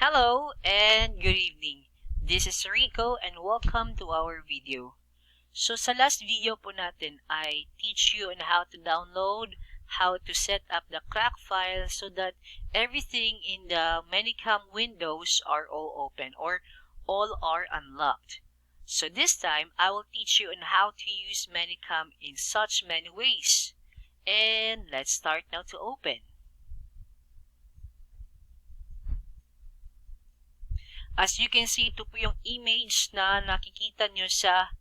Hello and good evening. This is Rico and welcome to our video. So sa last video po natin I teach you on how to download, how to set up the crack file so that everything in the manycam windows are all open or all are unlocked. So this time I will teach you on how to use manycam in such many ways. And let's start now to open. As you can see, ito po yung image na nakikita nyo sa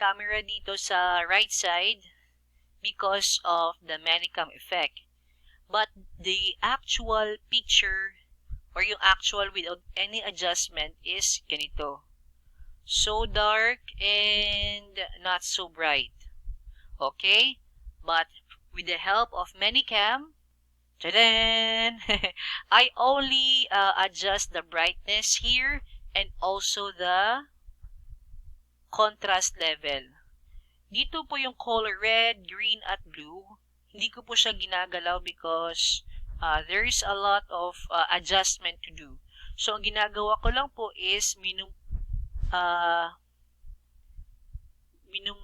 camera dito sa right side because of the manycam effect. But the actual picture or yung actual without any adjustment is ganito. So dark and not so bright. Okay? But with the help of manycam, ta-da! I only adjust the brightness here and also the contrast level. Dito po yung color red, green, at blue. Hindi ko po siya ginagalaw because there's a lot of adjustment to do. So, ang ginagawa ko lang po is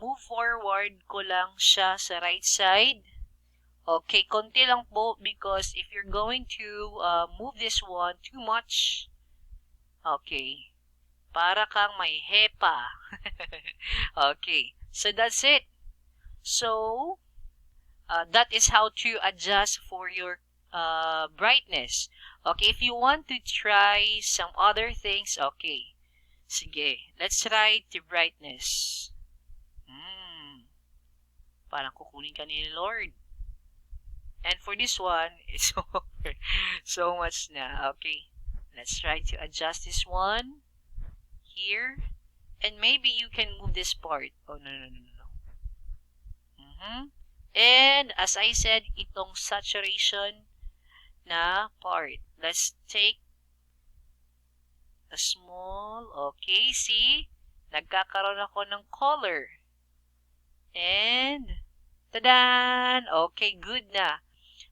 move forward ko lang siya sa right side. Okay, konti lang po because if you're going to move this one too much, okay, para kang may hepa. Okay, so that's it. So, that is how to adjust for your brightness. Okay, if you want to try some other things, okay, sige, let's try the brightness. Parang kukunin ka ni Lord. And for this one, it's over so much na. Okay, let's try to adjust this one here. And maybe you can move this part. Oh, no. And as I said, itong saturation na part. Let's take a small, okay, see? Nagkakaroon ako ng color. And, ta-dan! Okay, good na.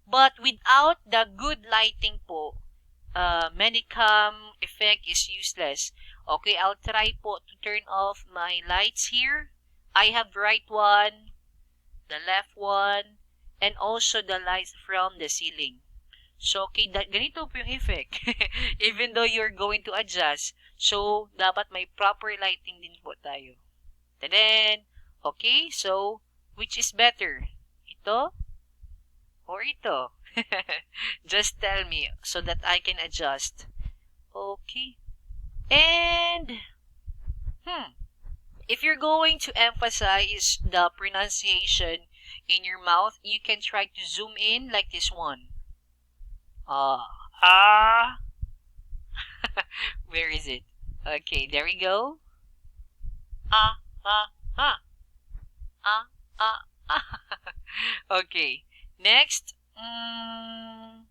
But without the good lighting po, manycam effect is useless. Okay, I'll try po to turn off my lights here. I have the right one, the left one, and also the lights from the ceiling. So, okay, ganito po yung effect. Even though you're going to adjust. So, dapat may proper lighting din po tayo. Then, okay, so, which is better? Ito? Or ito? Just tell me so that I can adjust. Okay. And, if you're going to emphasize the pronunciation in your mouth, you can try to zoom in like this one. Where is it? Okay, there we go. Okay. Next, ano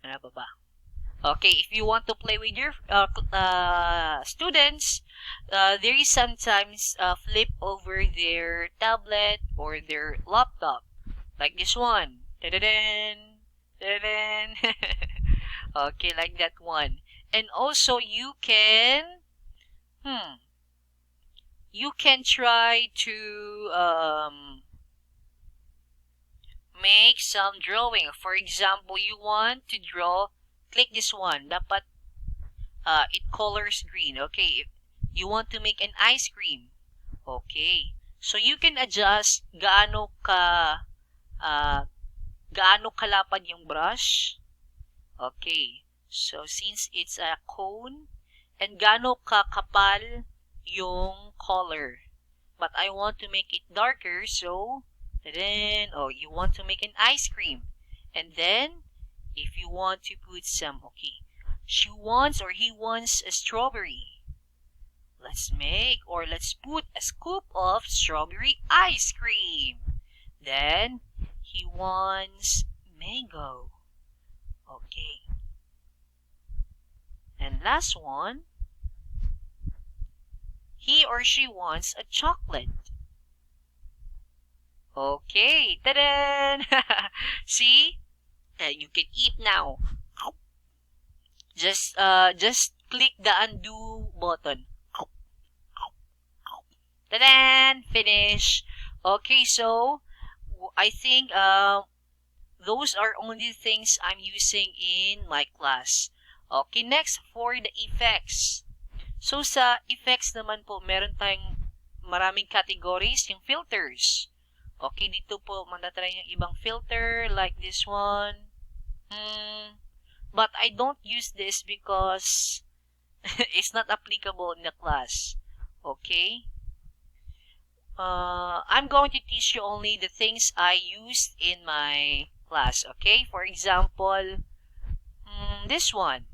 pa ba? Okay, if you want to play with your students, there is sometimes flip over their tablet or their laptop, like this one. Ta-da-dan! Ta-da-dan! Okay, like that one. And also, you can try to make some drawing. For example, you want to draw, click this one. Dapat it colors green. Okay, if you want to make an ice cream. Okay, so you can adjust gaano kalapad yung brush. Okay, so since it's a cone, and gaano kakapal yung color. But I want to make it darker, so then, you want to make an ice cream. And then, if you want to put some, okay, she wants or he wants a strawberry. Let's put a scoop of strawberry ice cream. Then, he wants mango. Okay. And last one, he or she wants a chocolate. Okay, ta-da! See? You can eat now. Just click the undo button. Ta-da! Finish. Okay, so I think those are only things I'm using in my class. Okay, next for the effects. So sa effects naman po, meron tayong maraming categories, yung filters. Okay, dito po matatry yung ibang filter like this one. But I don't use this because it's not applicable in the class. Okay? I'm going to teach you only the things I used in my class. Okay? For example, this one.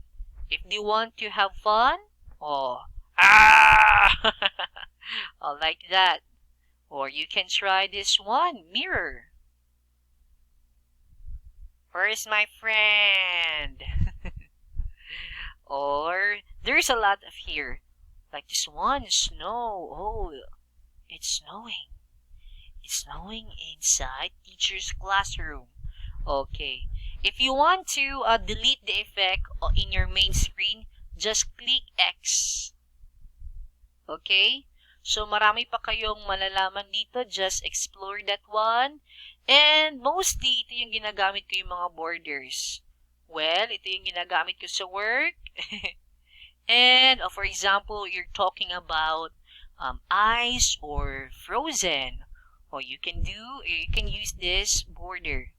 If you want to have fun, oh, ah, I like that. Or you can try this one, mirror. Where's my friend? Or there's a lot of here. Like this one, snow. Oh, it's snowing. It's snowing inside teacher's classroom. Okay. If you want to delete the effect in your main screen, just click X. Okay? So, marami pa kayong malalaman dito. Just explore that one. And mostly, ito yung ginagamit ko yung mga borders. Well, ito yung ginagamit ko sa work. And, for example, you're talking about ice or frozen. Or you can use this border.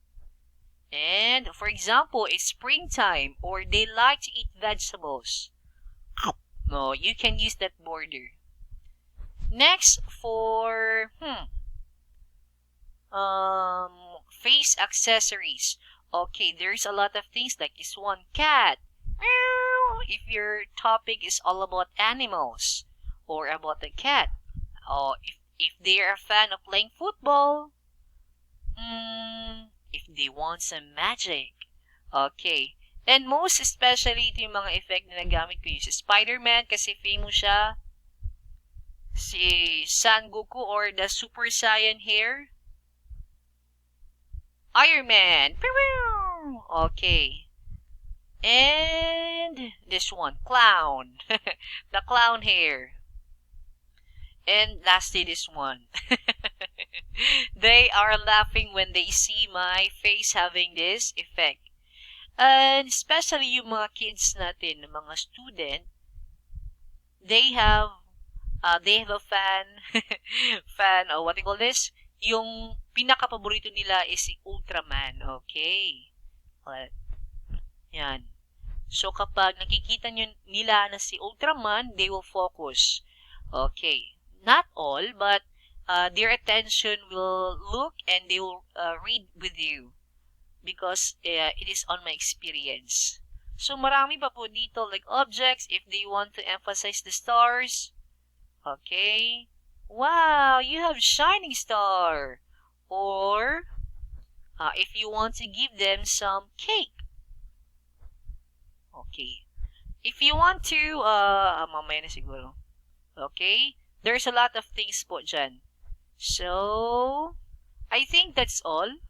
And, for example, it's springtime or they like to eat vegetables. No, you can use that border. Next, for face accessories. Okay, there's a lot of things like this one, cat. If your topic is all about animals or about the cat. Or if they are a fan of playing football. If they want some magic. Okay. And most especially, ito yung mga effect na nagamit ko yung si Spider-Man kasi famous siya. Si San Goku or the Super Saiyan hair. Iron Man. Okay. And this one, clown. The clown hair. And lastly, this one. They are laughing when they see my face having this effect. And especially yung mga kids natin, mga student, they have a fan, or what do you call this? Yung pinaka-paborito nila is si Ultraman. Okay. Well, yan. So, kapag nakikita nila na si Ultraman, they will focus. Okay. Not all, but their attention will look and they will read with you because it is on my experience. So, marami pa po dito like objects if they want to emphasize the stars. Okay. Wow, you have shining star. Or if you want to give them some cake. Okay. If you want to, mamaya na siguro. Okay. There's a lot of things po dyan. So, I think that's all.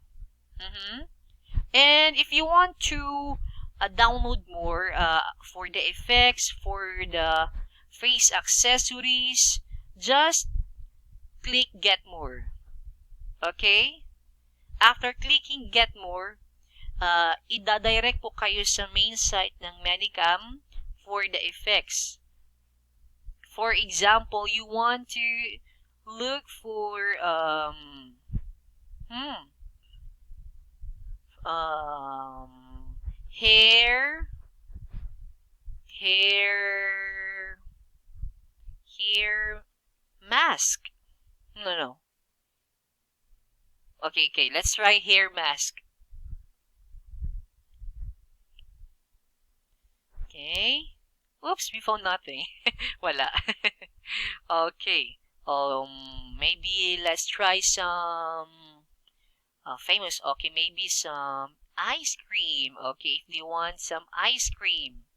And if you want to download more for the effects, for the face accessories, just click Get More. Okay? After clicking Get More, ida-direct po kayo sa main site ng manycam for the effects. For example, you want to look for hair mask. No. Okay, let's try hair mask. Okay. Oops, we found nothing. Wala. Okay. Maybe let's try some famous. Okay, maybe some ice cream. Okay, if you want some ice cream.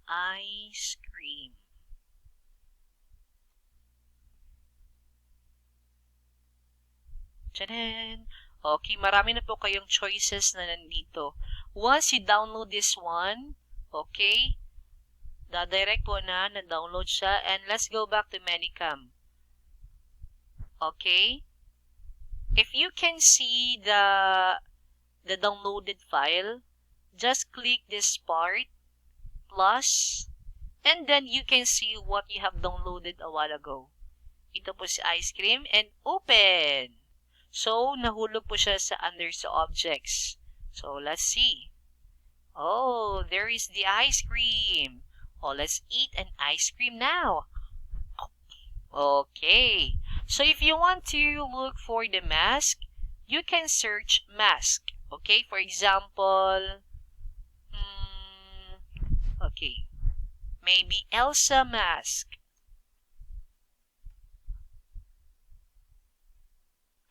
Ice cream. Tadaan! Okay, marami na po kayong choices na nandito. Once you download this one, okay, direct po na-download siya. And let's go back to manycam. Okay? If you can see the downloaded file, just click this part, plus, and then you can see what you have downloaded a while ago. Ito po si ice cream, and open! So, nahulog po siya under sa objects. So, let's see. Oh, there is the ice cream. Oh, let's eat an ice cream now. Okay. So, if you want to look for the mask, you can search mask. Okay, for example, okay, maybe Elsa mask.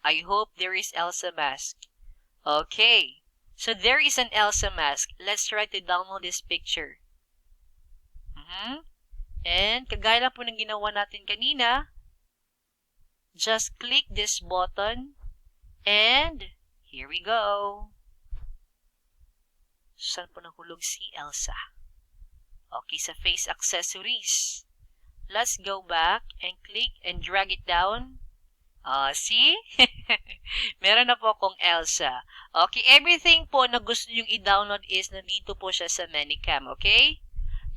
I hope there is Elsa mask. Okay, so there is an Elsa mask. Let's try to download this picture. And kagaya lang po ng ginawa natin kanina, just click this button and here we go. Saan po nahulog si Elsa? Okay, sa face accessories. Let's go back and click and drag it down. See? Meron na po akong Elsa. Okay, everything po na gusto nyong i-download is nandito po siya sa manycam, okay?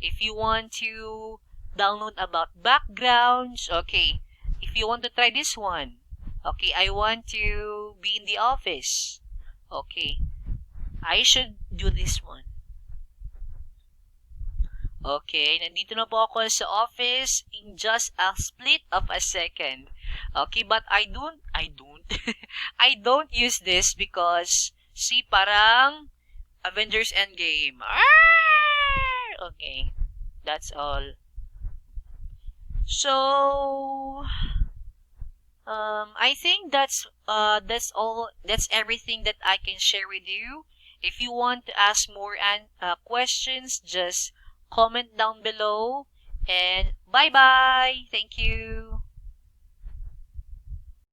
If you want to download about backgrounds, okay. If you want to try this one, okay, I want to be in the office. Okay, I should do this one. Okay, nandito na po ako sa office in just a split of a second. Okay, but I don't I don't use this because, see, parang Avengers Endgame. Okay, that's all. So, I think that's all. That's everything that I can share with you. If you want to ask more questions, just comment down below. And bye bye. Thank you.